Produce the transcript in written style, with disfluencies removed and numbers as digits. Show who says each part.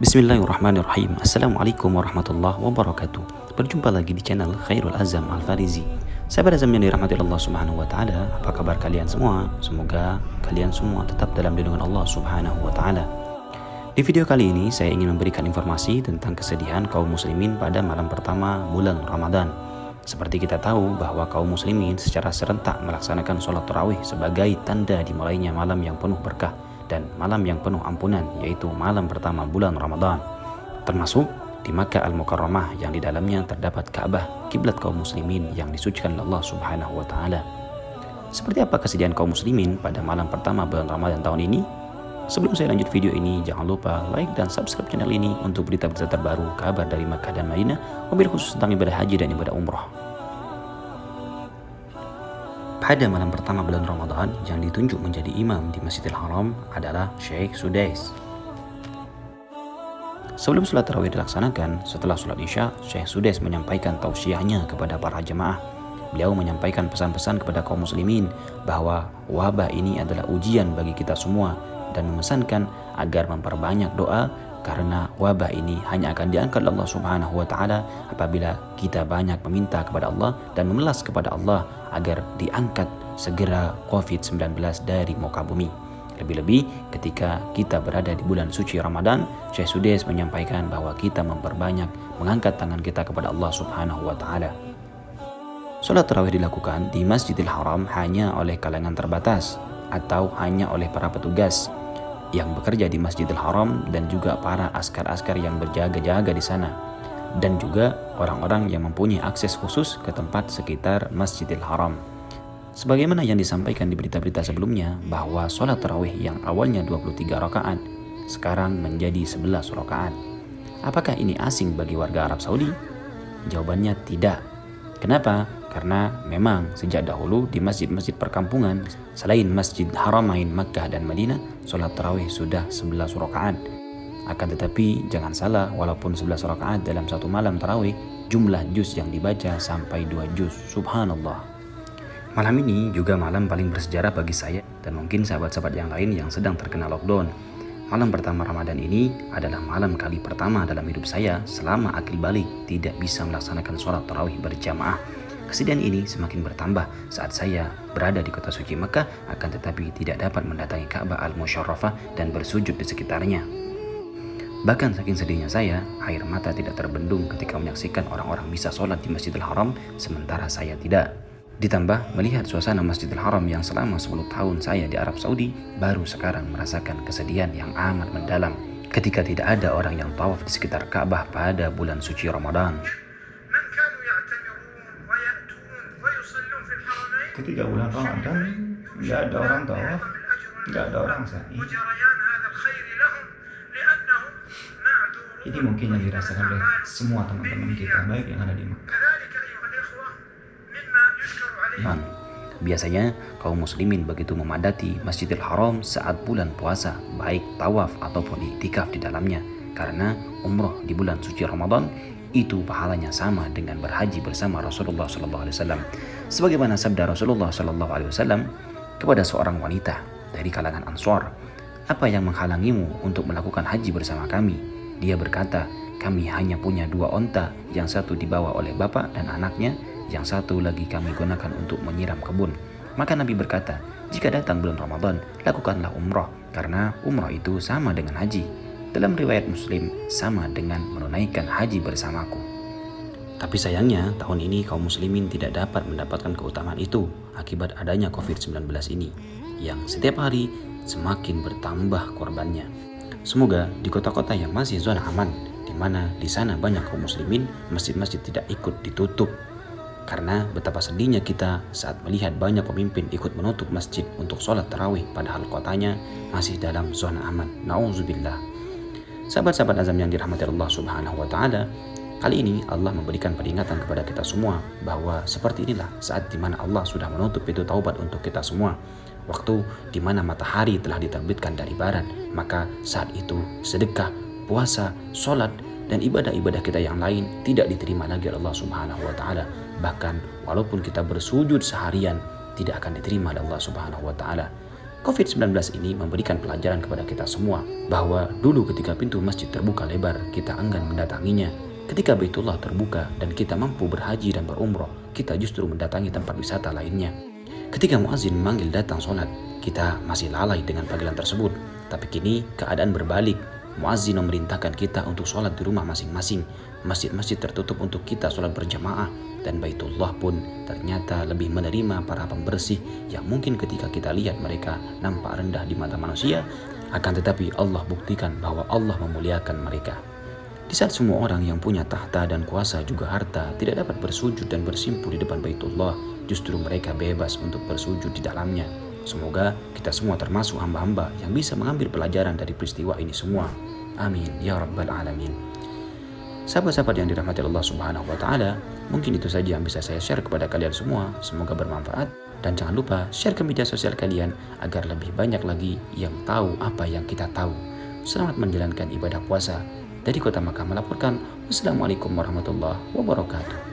Speaker 1: Bismillahirrahmanirrahim. Assalamualaikum warahmatullahi wabarakatuh. Berjumpa lagi di channel Khairul Azam Al-Farizi. Sahabat Azam yang dirahmati Allah Subhanahu wa taala, apa kabar kalian semua? Semoga kalian semua tetap dalam lindungan Allah Subhanahu wa taala. Di video kali ini saya ingin memberikan informasi tentang kesedihan kaum muslimin pada malam pertama bulan Ramadan. Seperti kita tahu bahwa kaum muslimin secara serentak melaksanakan sholat tarawih sebagai tanda dimulainya malam yang penuh berkah dan malam yang penuh ampunan, yaitu malam pertama bulan Ramadan, termasuk di Makkah Al-Mukarramah yang di dalamnya terdapat Ka'bah, kiblat kaum muslimin yang disucikan oleh Allah Subhanahu wa taala. Seperti apa kesedihan kaum muslimin pada malam pertama bulan Ramadan tahun ini? Sebelum saya lanjut video ini, jangan lupa like dan subscribe channel ini untuk berita-berita terbaru, kabar dari Makkah dan Madinah, mobil khusus tentang ibadah haji dan ibadah umrah. Pada malam pertama bulan Ramadan, yang ditunjuk menjadi imam di Masjidil Haram adalah Syekh Sudais. Sebelum sholat tarawih dilaksanakan, setelah sholat isya, Syekh Sudais menyampaikan tausiahnya kepada para jemaah. Beliau menyampaikan pesan-pesan kepada kaum muslimin bahwa wabah ini adalah ujian bagi kita semua dan memesankan agar memperbanyak doa karena wabah ini hanya akan diangkat Allah Subhanahu wa taala apabila kita banyak meminta kepada Allah dan memelas kepada Allah agar diangkat segera COVID-19 dari muka bumi. Lebih-lebih ketika kita berada di bulan suci Ramadan, Syekh Sudais menyampaikan bahwa kita memperbanyak mengangkat tangan kita kepada Allah Subhanahu wa taala. Salat tarawih dilakukan di Masjidil Haram hanya oleh kalangan terbatas atau hanya oleh para petugas yang bekerja di Masjidil Haram dan juga para askar-askar yang berjaga-jaga di sana, dan juga orang-orang yang mempunyai akses khusus ke tempat sekitar Masjidil Haram. Sebagaimana yang disampaikan di berita-berita sebelumnya bahwa sholat tarawih yang awalnya 23 rakaat sekarang menjadi 11 rakaat. Apakah ini asing bagi warga Arab Saudi? Jawabannya tidak. Kenapa? Karena memang sejak dahulu di masjid-masjid perkampungan selain Masjid Haramain Makkah dan Madinah, sholat tarawih sudah 11 rakaat. Akan tetapi jangan salah, walaupun 11 rakaat dalam satu malam tarawih, jumlah juz yang dibaca sampai 2 juz. Subhanallah. Malam ini juga malam paling bersejarah bagi saya dan mungkin sahabat-sahabat yang lain yang sedang terkena lockdown. Malam pertama Ramadan ini adalah malam kali pertama dalam hidup saya selama akil balik tidak bisa melaksanakan sholat tarawih berjamaah. Kesedihan ini semakin bertambah saat saya berada di kota suci Mekah, akan tetapi tidak dapat mendatangi Ka'bah Al-Musyarrafah dan bersujud di sekitarnya. Bahkan saking sedihnya saya, air mata tidak terbendung ketika menyaksikan orang-orang bisa sholat di Masjidil Haram, sementara saya tidak. Ditambah melihat suasana Masjidil Haram yang selama 10 tahun saya di Arab Saudi, baru sekarang merasakan kesedihan yang amat mendalam ketika tidak ada orang yang tawaf di sekitar Ka'bah pada bulan suci Ramadan.
Speaker 2: Ketika bulan Ramadan nggak ada orang tawaf, nggak ada orang sa'i. Ini mungkin yang dirasakan oleh semua teman-teman kita baik yang ada di Mekah.
Speaker 1: Biasanya kaum muslimin begitu memadati Masjidil Haram saat bulan puasa, baik tawaf ataupun iktikaf di dalamnya, karena umroh di bulan suci Ramadan itu pahalanya sama dengan berhaji bersama Rasulullah SAW. Sebagaimana sabda Rasulullah SAW kepada seorang wanita dari kalangan Ansar, "Apa yang menghalangimu untuk melakukan haji bersama kami?" Dia berkata, "Kami hanya punya 2 onta, yang satu dibawa oleh bapak dan anaknya, yang satu lagi kami gunakan untuk menyiram kebun." Maka Nabi berkata, "Jika datang bulan Ramadan, lakukanlah umrah, karena umrah itu sama dengan haji." Dalam riwayat Muslim, sama dengan menunaikan haji bersamaku. Tapi sayangnya tahun ini kaum muslimin tidak dapat mendapatkan keutamaan itu akibat adanya COVID-19 ini yang setiap hari semakin bertambah korbannya. Semoga di kota-kota yang masih zona aman, di mana di sana banyak kaum muslimin, masjid-masjid tidak ikut ditutup. Karena betapa sedihnya kita saat melihat banyak pemimpin ikut menutup masjid untuk sholat tarawih padahal kotanya masih dalam zona aman. Na'udzubillah. Sahabat-sahabat azam yang dirahmati Allah Subhanahu wa taala, kali ini Allah memberikan peringatan kepada kita semua bahwa seperti inilah saat di mana Allah sudah menutup pintu taubat untuk kita semua. Waktu di mana matahari telah diterbitkan dari barat, maka saat itu sedekah, puasa, sholat, dan ibadah-ibadah kita yang lain tidak diterima lagi oleh Allah Subhanahu wa taala. Bahkan walaupun kita bersujud seharian, tidak akan diterima oleh Allah Subhanahu wa taala. COVID-19 ini memberikan pelajaran kepada kita semua bahwa dulu ketika pintu masjid terbuka lebar, kita enggan mendatanginya. Ketika Baitullah terbuka dan kita mampu berhaji dan berumroh, kita justru mendatangi tempat wisata lainnya. Ketika muazin memanggil datang sholat, kita masih lalai dengan panggilan tersebut. Tapi kini keadaan berbalik. Muazin memerintahkan kita untuk sholat di rumah masing-masing. Masjid-masjid tertutup untuk kita sholat berjamaah. Dan Baitullah pun ternyata lebih menerima para pembersih yang mungkin ketika kita lihat mereka nampak rendah di mata manusia, akan tetapi Allah buktikan bahwa Allah memuliakan mereka. Di saat semua orang yang punya tahta dan kuasa juga harta tidak dapat bersujud dan bersimpuh di depan Baitullah, justru mereka bebas untuk bersujud di dalamnya. Semoga kita semua termasuk hamba-hamba yang bisa mengambil pelajaran dari peristiwa ini semua. Amin ya rabbal alamin. Sahabat-sahabat yang dirahmati Allah Subhanahu wa taala, mungkin itu saja yang bisa saya share kepada kalian semua. Semoga bermanfaat dan jangan lupa share ke media sosial kalian agar lebih banyak lagi yang tahu apa yang kita tahu. Selamat menjalankan ibadah puasa. Dari Kota Makkah melaporkan. Wassalamualaikum warahmatullahi wabarakatuh.